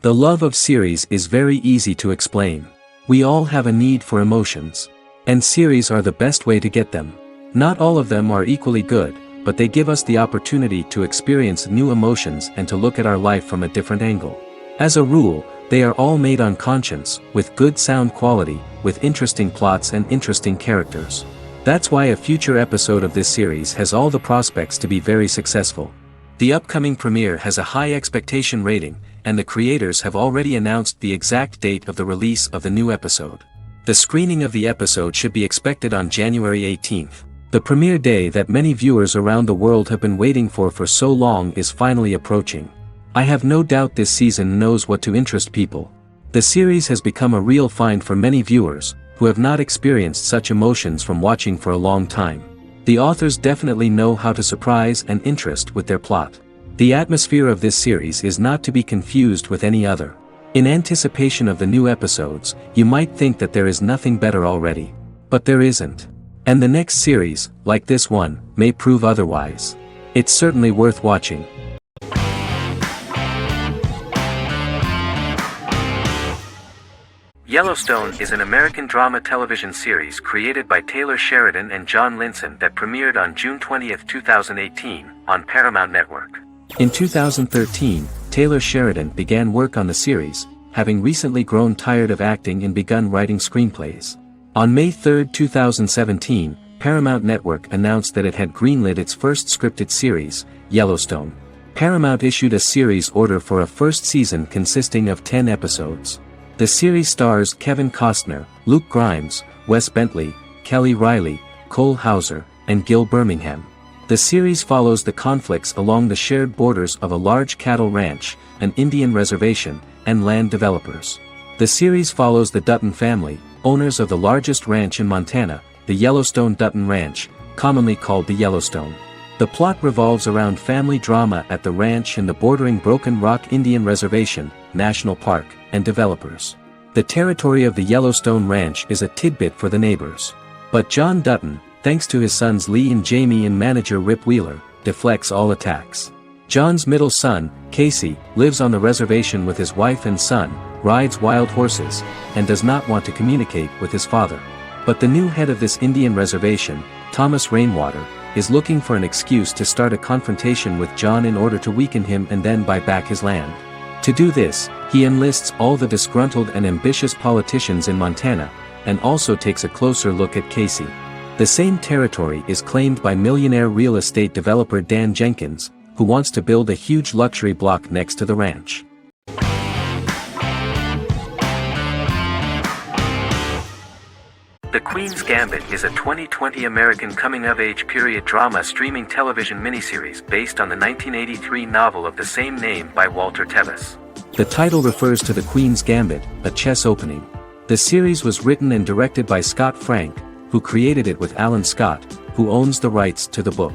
The love of series is very easy to explain. We all have a need for emotions. And series are the best way to get them. Not all of them are equally good, but they give us the opportunity to experience new emotions and to look at our life from a different angle. As a rule, they are all made on conscience, with good sound quality, with interesting plots and interesting characters. That's why a future episode of this series has all the prospects to be very successful. The upcoming premiere has a high expectation rating, and the creators have already announced the exact date of the release of the new episode. The screening of the episode should be expected on January 18th. The premiere day that many viewers around the world have been waiting for so long is finally approaching. I have no doubt this season knows what to interest people. The series has become a real find for many viewers, who have not experienced such emotions from watching for a long time. The authors definitely know how to surprise and interest with their plot. The atmosphere of this series is not to be confused with any other. In anticipation of the new episodes, you might think that there is nothing better already. But there isn't. And the next series, like this one, may prove otherwise. It's certainly worth watching. Yellowstone is an American drama television series created by Taylor Sheridan and John Linson that premiered on June 20, 2018, on Paramount Network. In 2013, Taylor Sheridan began work on the series, having recently grown tired of acting and begun writing screenplays. On May 3, 2017, Paramount Network announced that it had greenlit its first scripted series, Yellowstone. Paramount issued a series order for a first season consisting of 10 episodes. The series stars Kevin Costner, Luke Grimes, Wes Bentley, Kelly Riley, Cole Hauser, and Gil Birmingham. The series follows the conflicts along the shared borders of a large cattle ranch, an Indian reservation, and land developers. The series follows the Dutton family, owners of the largest ranch in Montana, the Yellowstone Dutton Ranch, commonly called the Yellowstone. The plot revolves around family drama at the ranch and the bordering Broken Rock Indian Reservation, National Park, and developers. The territory of the Yellowstone Ranch is a tidbit for the neighbors. But John Dutton, thanks to his sons Lee and Jamie and manager Rip Wheeler, deflects all attacks. John's middle son, Casey, lives on the reservation with his wife and son, rides wild horses, and does not want to communicate with his father. But the new head of this Indian reservation, Thomas Rainwater, is looking for an excuse to start a confrontation with John in order to weaken him and then buy back his land. To do this, he enlists all the disgruntled and ambitious politicians in Montana, and also takes a closer look at Casey. The same territory is claimed by millionaire real estate developer Dan Jenkins, who wants to build a huge luxury block next to the ranch. The Queen's Gambit is a 2020 American coming-of-age period drama streaming television miniseries based on the 1983 novel of the same name by Walter Tevis. The title refers to the Queen's Gambit, a chess opening. The series was written and directed by Scott Frank, who created it with Alan Scott, who owns the rights to the book.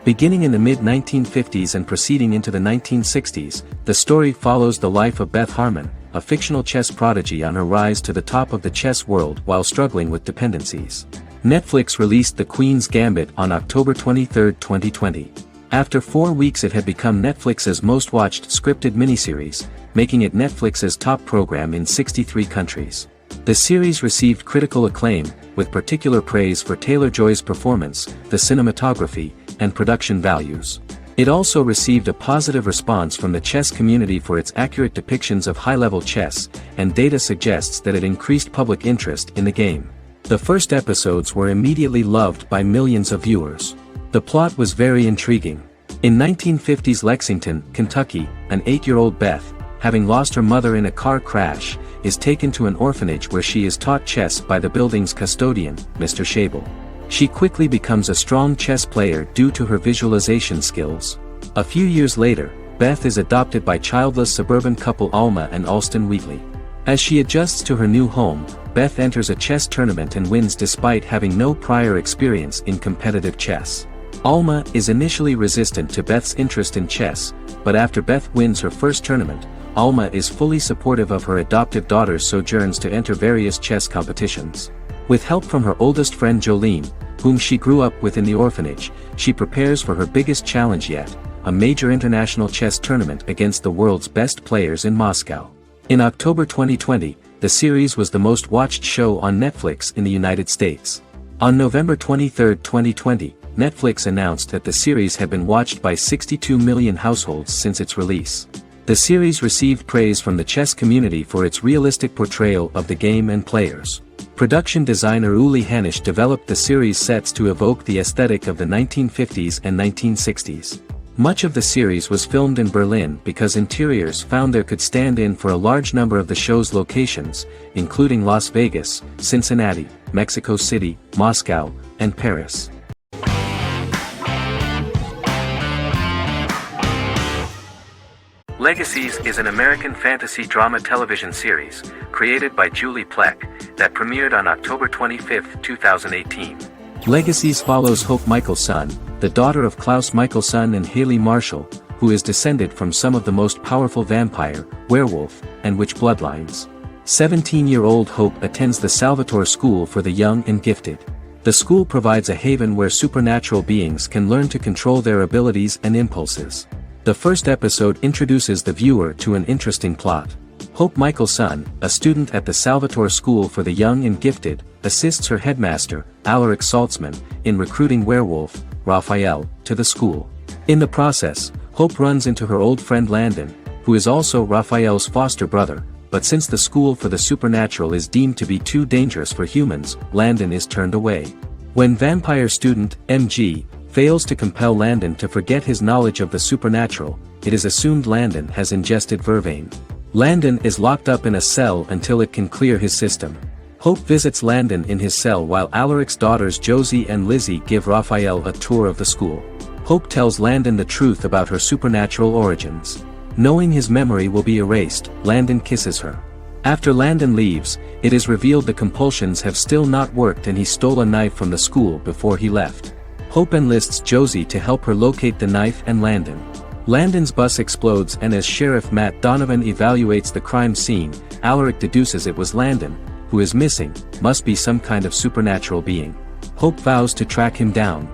Beginning in the mid-1950s and proceeding into the 1960s, the story follows the life of Beth Harmon, a fictional chess prodigy on her rise to the top of the chess world while struggling with dependencies. Netflix released The Queen's Gambit on October 23, 2020. After 4 weeks it had become Netflix's most watched scripted miniseries, making it Netflix's top program in 63 countries. The series received critical acclaim, with particular praise for Taylor-Joy's performance, the cinematography, and production values. It also received a positive response from the chess community for its accurate depictions of high-level chess, and data suggests that it increased public interest in the game. The first episodes were immediately loved by millions of viewers. The plot was very intriguing. In 1950s Lexington, Kentucky, an 8-year-old Beth, having lost her mother in a car crash, is taken to an orphanage where she is taught chess by the building's custodian, Mr. Shable. She quickly becomes a strong chess player due to her visualization skills. A few years later, Beth is adopted by childless suburban couple Alma and Alston Wheatley. As she adjusts to her new home, Beth enters a chess tournament and wins despite having no prior experience in competitive chess. Alma is initially resistant to Beth's interest in chess, but after Beth wins her first tournament, Alma is fully supportive of her adoptive daughter's sojourns to enter various chess competitions. With help from her oldest friend Jolene, whom she grew up with in the orphanage, she prepares for her biggest challenge yet, a major international chess tournament against the world's best players in Moscow. In October 2020, the series was the most watched show on Netflix in the United States. On November 23, 2020, Netflix announced that the series had been watched by 62 million households since its release. The series received praise from the chess community for its realistic portrayal of the game and players. Production designer Uli Hanisch developed the series sets to evoke the aesthetic of the 1950s and 1960s. Much of the series was filmed in Berlin because interiors found there could stand in for a large number of the show's locations, including Las Vegas, Cincinnati, Mexico City, Moscow, and Paris. Legacies is an American fantasy drama television series, created by Julie Plec, that premiered on October 25, 2018. Legacies follows Hope Michelson, the daughter of Klaus Michelson and Haley Marshall, who is descended from some of the most powerful vampire, werewolf, and witch bloodlines. 17-year-old Hope attends the Salvatore School for the Young and Gifted. The school provides a haven where supernatural beings can learn to control their abilities and impulses. The first episode introduces the viewer to an interesting plot. Hope Michelson, a student at the Salvatore School for the Young and Gifted, assists her headmaster, Alaric Saltzman, in recruiting werewolf, Raphael, to the school. In the process, Hope runs into her old friend Landon, who is also Raphael's foster brother, but since the school for the supernatural is deemed to be too dangerous for humans, Landon is turned away. When vampire student, MG, fails to compel Landon to forget his knowledge of the supernatural, it is assumed Landon has ingested vervain. Landon is locked up in a cell until it can clear his system. Hope visits Landon in his cell while Alaric's daughters Josie and Lizzie give Raphael a tour of the school. Hope tells Landon the truth about her supernatural origins. Knowing his memory will be erased, Landon kisses her. After Landon leaves, it is revealed the compulsions have still not worked and he stole a knife from the school before he left. Hope enlists Josie to help her locate the knife and Landon. Landon's bus explodes and as Sheriff Matt Donovan evaluates the crime scene, Alaric deduces it was Landon, who is missing, must be some kind of supernatural being. Hope vows to track him down.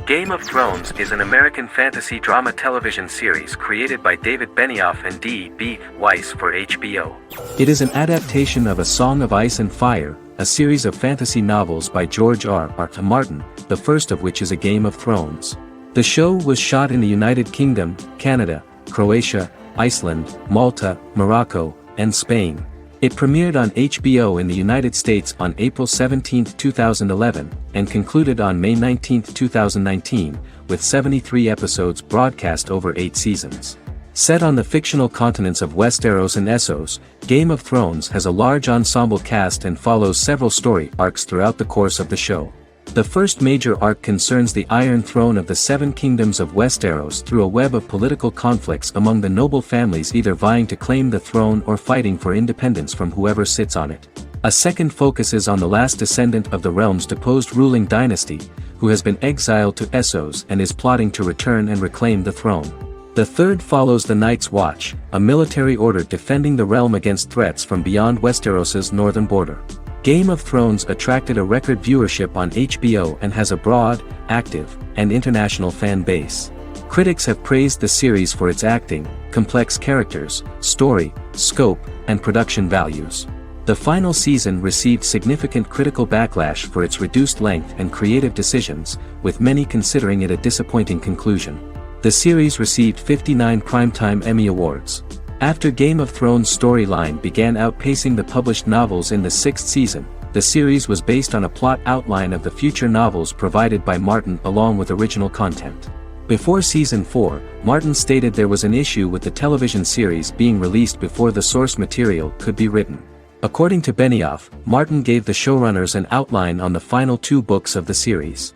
Game of Thrones is an American fantasy drama television series created by David Benioff and D.B. Weiss for HBO. It is an adaptation of A Song of Ice and Fire, a series of fantasy novels by George R.R. Martin, the first of which is A Game of Thrones. The show was shot in the United Kingdom, Canada, Croatia, Iceland, Malta, Morocco, and Spain. It premiered on HBO in the United States on April 17, 2011, and concluded on May 19, 2019, with 73 episodes broadcast over 8 seasons. Set on the fictional continents of Westeros and Essos, Game of Thrones has a large ensemble cast and follows several story arcs throughout the course of the show. The first major arc concerns the Iron Throne of the Seven Kingdoms of Westeros through a web of political conflicts among the noble families either vying to claim the throne or fighting for independence from whoever sits on it. A second focuses on the last descendant of the realm's deposed ruling dynasty, who has been exiled to Essos and is plotting to return and reclaim the throne. The third follows the Night's Watch, a military order defending the realm against threats from beyond Westeros's northern border. Game of Thrones attracted a record viewership on HBO and has a broad, active, and international fan base. Critics have praised the series for its acting, complex characters, story, scope, and production values. The final season received significant critical backlash for its reduced length and creative decisions, with many considering it a disappointing conclusion. The series received 59 Primetime Emmy Awards. After Game of Thrones' storyline began outpacing the published novels in the 6th season, the series was based on a plot outline of the future novels provided by Martin along with original content. Before Season 4, Martin stated there was an issue with the television series being released before the source material could be written. According to Benioff, Martin gave the showrunners an outline on the final 2 books of the series.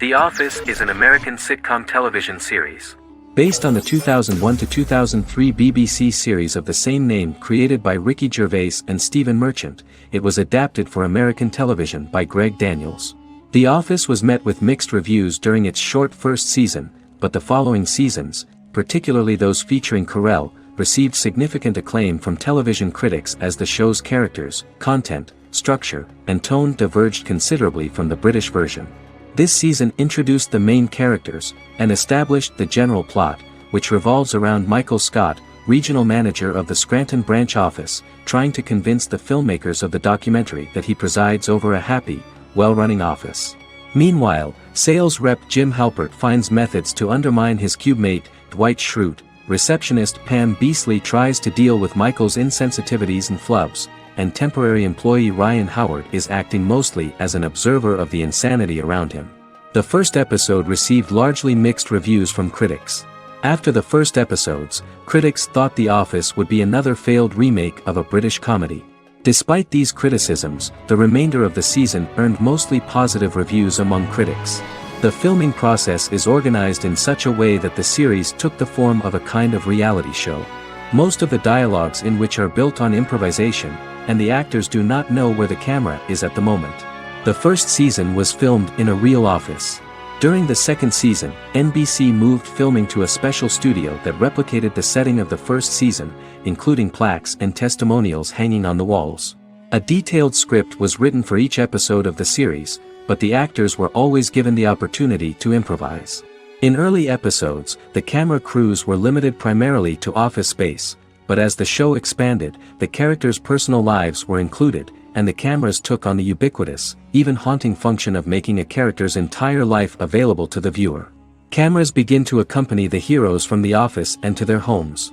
The Office is an American sitcom television series. Based on the 2001 to 2003 BBC series of the same name created by Ricky Gervais and Stephen Merchant, it was adapted for American television by Greg Daniels. The Office was met with mixed reviews during its short first season, but the following seasons, particularly those featuring Carell, received significant acclaim from television critics as the show's characters, content, structure, and tone diverged considerably from the British version. This season introduced the main characters, and established the general plot, which revolves around Michael Scott, regional manager of the Scranton branch office, trying to convince the filmmakers of the documentary that he presides over a happy, well-running office. Meanwhile, sales rep Jim Halpert finds methods to undermine his cube-mate, Dwight Schrute. Receptionist Pam Beasley tries to deal with Michael's insensitivities and flubs, and temporary employee Ryan Howard is acting mostly as an observer of the insanity around him. The first episode received largely mixed reviews from critics. After the first episodes, critics thought The Office would be another failed remake of a British comedy. Despite these criticisms, the remainder of the season earned mostly positive reviews among critics. The filming process is organized in such a way that the series took the form of a kind of reality show. Most of the dialogues in which are built on improvisation, and the actors do not know where the camera is at the moment. The first season was filmed in a real office. During the second season, NBC moved filming to a special studio that replicated the setting of the first season, including plaques and testimonials hanging on the walls. A detailed script was written for each episode of the series, but the actors were always given the opportunity to improvise. In early episodes, the camera crews were limited primarily to office space, but as the show expanded, the characters' personal lives were included, and the cameras took on the ubiquitous, even haunting function of making a character's entire life available to the viewer. Cameras begin to accompany the heroes from the office and to their homes.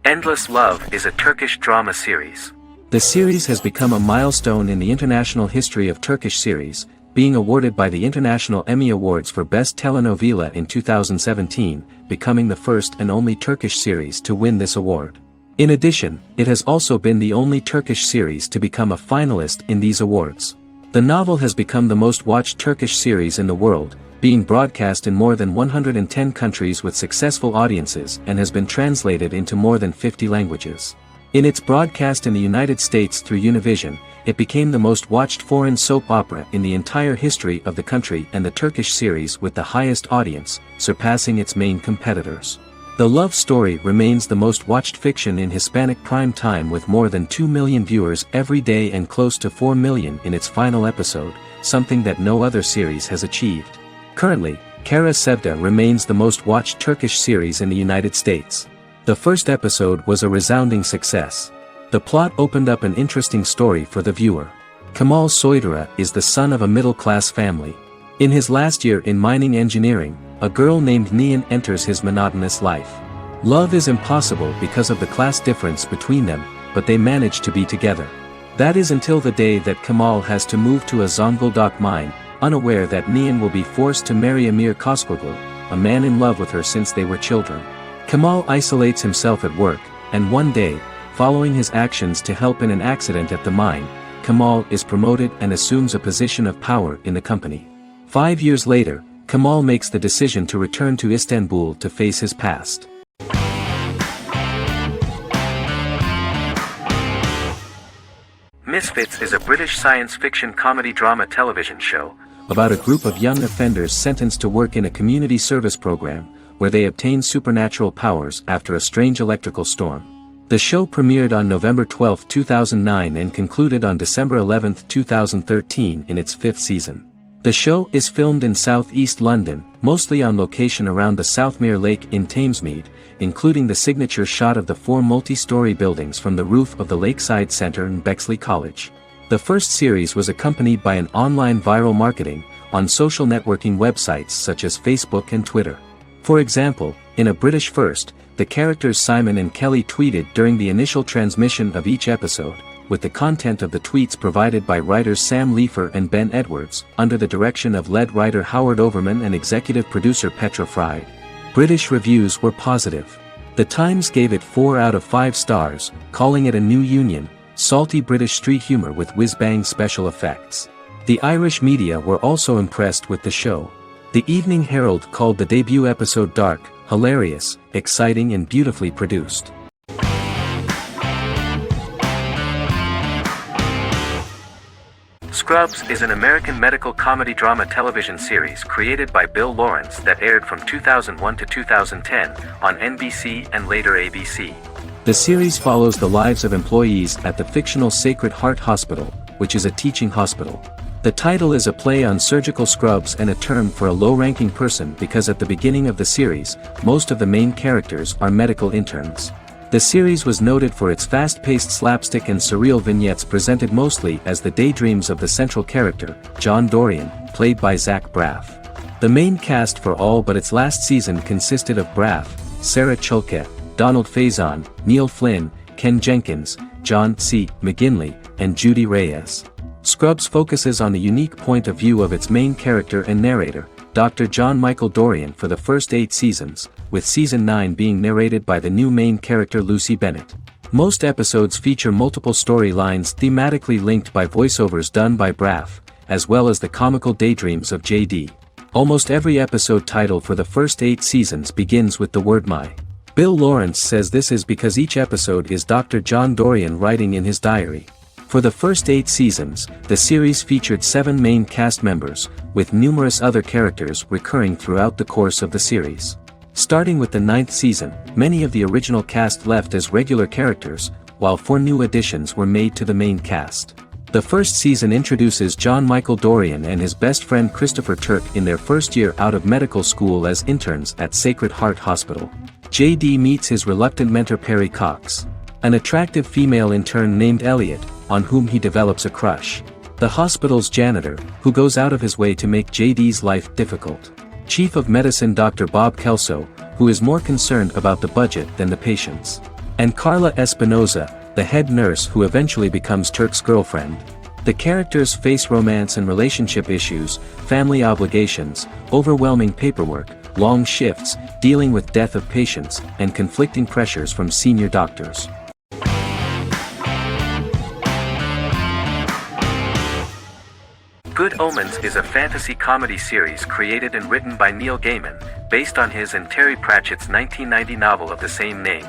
Endless Love is a Turkish drama series. The series has become a milestone in the international history of Turkish series, being awarded by the International Emmy Awards for Best Telenovela in 2017, becoming the first and only Turkish series to win this award. In addition, it has also been the only Turkish series to become a finalist in these awards. The novel has become the most watched Turkish series in the world, being broadcast in more than 110 countries with successful audiences and has been translated into more than 50 languages. In its broadcast in the United States through Univision, it became the most watched foreign soap opera in the entire history of the country and the Turkish series with the highest audience, surpassing its main competitors. The love story remains the most watched fiction in Hispanic prime time with more than 2 million viewers every day and close to 4 million in its final episode, something that no other series has achieved. Currently, Kara Sevda remains the most watched Turkish series in the United States. The first episode was a resounding success. The plot opened up an interesting story for the viewer. Kemal Soydura is the son of a middle-class family. In his last year in mining engineering, a girl named Nihan enters his monotonous life. Love is impossible because of the class difference between them, but they manage to be together. That is until the day that Kemal has to move to a Zonguldak mine, unaware that Nihan will be forced to marry Amir Koskoglu, a man in love with her since they were children. Kemal isolates himself at work, and one day, following his actions to help in an accident at the mine, Kemal is promoted and assumes a position of power in the company. 5 years later, Kemal makes the decision to return to Istanbul to face his past. Misfits is a British science fiction comedy drama television show About a group of young offenders sentenced to work in a community service program, where they obtain supernatural powers after a strange electrical storm. The show premiered on November 12, 2009 and concluded on December 11, 2013 in its 5th season. The show is filmed in southeast London, mostly on location around the Southmere Lake in Thamesmead, including the signature shot of the 4 multi-story buildings from the roof of the Lakeside Centre in Bexley College. The first series was accompanied by an online viral marketing on social networking websites such as Facebook and Twitter. For example, in a British first, the characters Simon and Kelly tweeted during the initial transmission of each episode, with the content of the tweets provided by writers Sam Leifer and Ben Edwards, under the direction of lead writer Howard Overman and executive producer Petra Fried. British reviews were positive. The Times gave it 4 out of 5 stars, calling it a new union, salty British street humor with whiz-bang special effects. The Irish media were also impressed with the show. The Evening Herald called the debut episode dark, hilarious, exciting and beautifully produced. Scrubs is an American medical comedy drama television series created by Bill Lawrence that aired from 2001 to 2010 on NBC and later ABC. The series follows the lives of employees at the fictional Sacred Heart Hospital, which is a teaching hospital. The title is a play on surgical scrubs and a term for a low-ranking person because at the beginning of the series, most of the main characters are medical interns. The series was noted for its fast-paced slapstick and surreal vignettes presented mostly as the daydreams of the central character, John Dorian, played by Zach Braff. The main cast for all but its last season consisted of Braff, Sarah Chulke, Donald Faison, Neil Flynn, Ken Jenkins, John C. McGinley, and Judy Reyes. Scrubs focuses on the unique point of view of its main character and narrator, Dr. John Michael Dorian for the first 8 seasons, with season 9 being narrated by the new main character Lucy Bennett. Most episodes feature multiple storylines thematically linked by voiceovers done by Braff, as well as the comical daydreams of JD. Almost every episode title for the first 8 seasons begins with the word "my." Bill Lawrence says this is because each episode is Dr. John Dorian writing in his diary. For the first 8 seasons, the series featured 7 main cast members, with numerous other characters recurring throughout the course of the series. Starting with the 9th season, many of the original cast left as regular characters, while 4 new additions were made to the main cast. The first season introduces John Michael Dorian and his best friend Christopher Turk in their first year out of medical school as interns at Sacred Heart Hospital. JD meets his reluctant mentor Perry Cox, an attractive female intern named Elliot, on whom he develops a crush. The hospital's janitor, who goes out of his way to make JD's life difficult. Chief of Medicine Dr. Bob Kelso, who is more concerned about the budget than the patients. And Carla Espinoza, the head nurse who eventually becomes Turk's girlfriend. The characters face romance and relationship issues, family obligations, overwhelming paperwork, long shifts, dealing with death of patients, and conflicting pressures from senior doctors. Good Omens is a fantasy comedy series created and written by Neil Gaiman, based on his and Terry Pratchett's 1990 novel of the same name.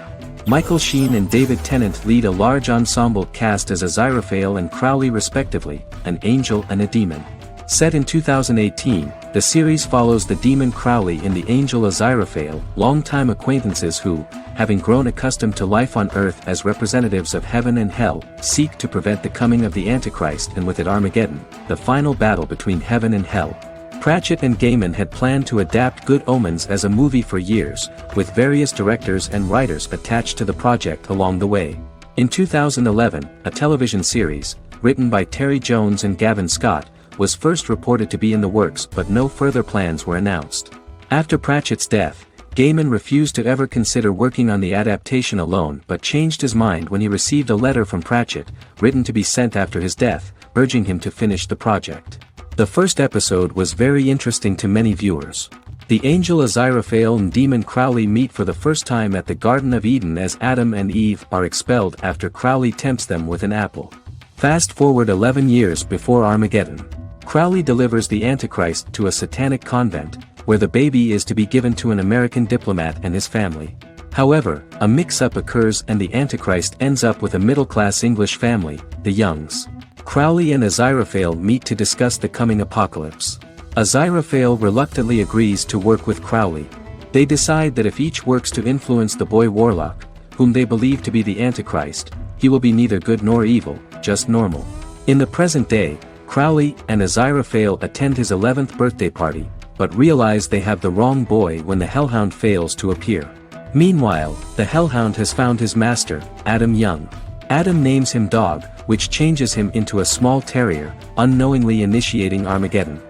Michael Sheen and David Tennant lead a large ensemble cast as Aziraphale and Crowley respectively, an angel and a demon. Set in 2018, the series follows the demon Crowley and the angel Aziraphale, longtime acquaintances who, having grown accustomed to life on Earth as representatives of heaven and hell, seek to prevent the coming of the Antichrist and with it Armageddon, the final battle between heaven and hell. Pratchett and Gaiman had planned to adapt Good Omens as a movie for years, with various directors and writers attached to the project along the way. In 2011, a television series, written by Terry Jones and Gavin Scott, was first reported to be in the works but no further plans were announced. After Pratchett's death, Gaiman refused to ever consider working on the adaptation alone but changed his mind when he received a letter from Pratchett, written to be sent after his death, urging him to finish the project. The first episode was very interesting to many viewers. The angel Aziraphale and demon Crowley meet for the first time at the Garden of Eden as Adam and Eve are expelled after Crowley tempts them with an apple. Fast forward 11 years before Armageddon. Crowley delivers the Antichrist to a satanic convent, where the baby is to be given to an American diplomat and his family. However, a mix-up occurs and the Antichrist ends up with a middle-class English family, the Youngs. Crowley and Aziraphale meet to discuss the coming apocalypse. Aziraphale reluctantly agrees to work with Crowley. They decide that if each works to influence the boy Warlock, whom they believe to be the Antichrist, he will be neither good nor evil, just normal. In the present day, Crowley and Aziraphale attend his 11th birthday party, but realize they have the wrong boy when the Hellhound fails to appear. Meanwhile, the Hellhound has found his master, Adam Young. Adam names him Dog, which changes him into a small terrier, unknowingly initiating Armageddon.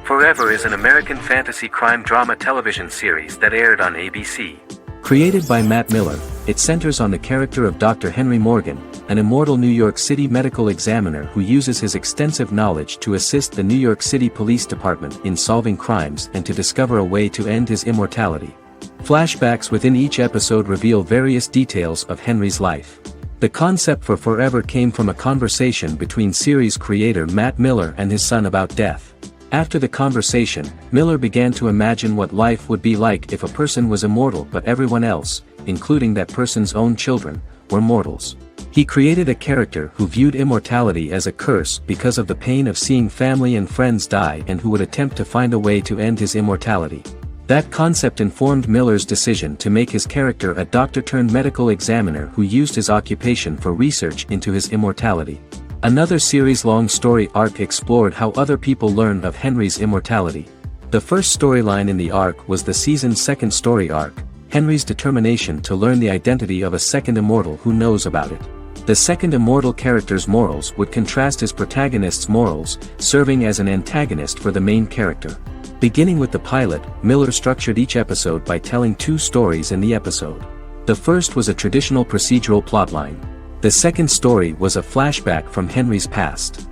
Forever is an American fantasy crime drama television series that aired on ABC. Created by Matt Miller, it centers on the character of Dr. Henry Morgan, an immortal New York City medical examiner who uses his extensive knowledge to assist the New York City Police Department in solving crimes and to discover a way to end his immortality. Flashbacks within each episode reveal various details of Henry's life. The concept for Forever came from a conversation between series creator Matt Miller and his son about death. After the conversation, Miller began to imagine what life would be like if a person was immortal but everyone else, including that person's own children, were mortals. He created a character who viewed immortality as a curse because of the pain of seeing family and friends die and who would attempt to find a way to end his immortality. That concept informed Miller's decision to make his character a doctor-turned-medical examiner who used his occupation for research into his immortality. Another series-long story arc explored how other people learned of Henry's immortality. The first storyline in the arc was the season's second story arc, Henry's determination to learn the identity of a second immortal who knows about it. The second immortal character's morals would contrast his protagonist's morals, serving as an antagonist for the main character. Beginning with the pilot, Miller structured each episode by telling two stories in the episode. The first was a traditional procedural plotline. The second story was a flashback from Henry's past.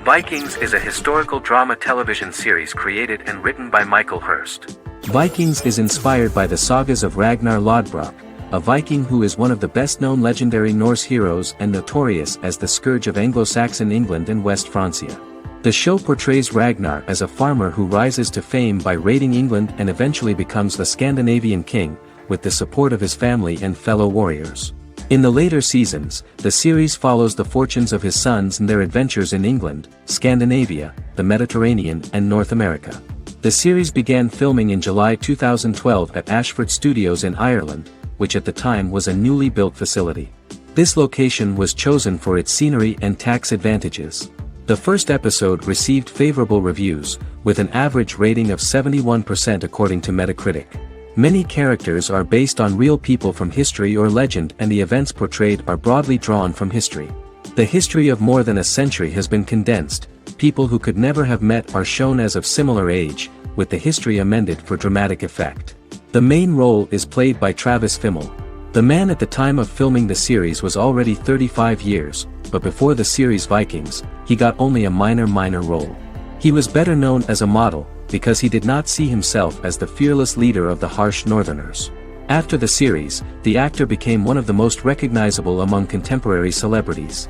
Vikings is a historical drama television series created and written by Michael Hurst. Vikings is inspired by the sagas of Ragnar Lodbrok, a Viking who is one of the best-known legendary Norse heroes and notorious as the scourge of Anglo-Saxon England and West Francia. The show portrays Ragnar as a farmer who rises to fame by raiding England and eventually becomes the Scandinavian king, with the support of his family and fellow warriors. In the later seasons, the series follows the fortunes of his sons and their adventures in England, Scandinavia, the Mediterranean and North America. The series began filming in July 2012 at Ashford Studios in Ireland, which at the time was a newly built facility. This location was chosen for its scenery and tax advantages. The first episode received favorable reviews, with an average rating of 71% according to Metacritic. Many characters are based on real people from history or legend, and the events portrayed are broadly drawn from history. The history of more than a century has been condensed. People who could never have met are shown as of similar age, with the history amended for dramatic effect. The main role is played by Travis Fimmel. The man at the time of filming the series was already 35 years, but before the series Vikings, he got only a minor role. He was better known as a model, because he did not see himself as the fearless leader of the harsh Northerners. After the series, the actor became one of the most recognizable among contemporary celebrities.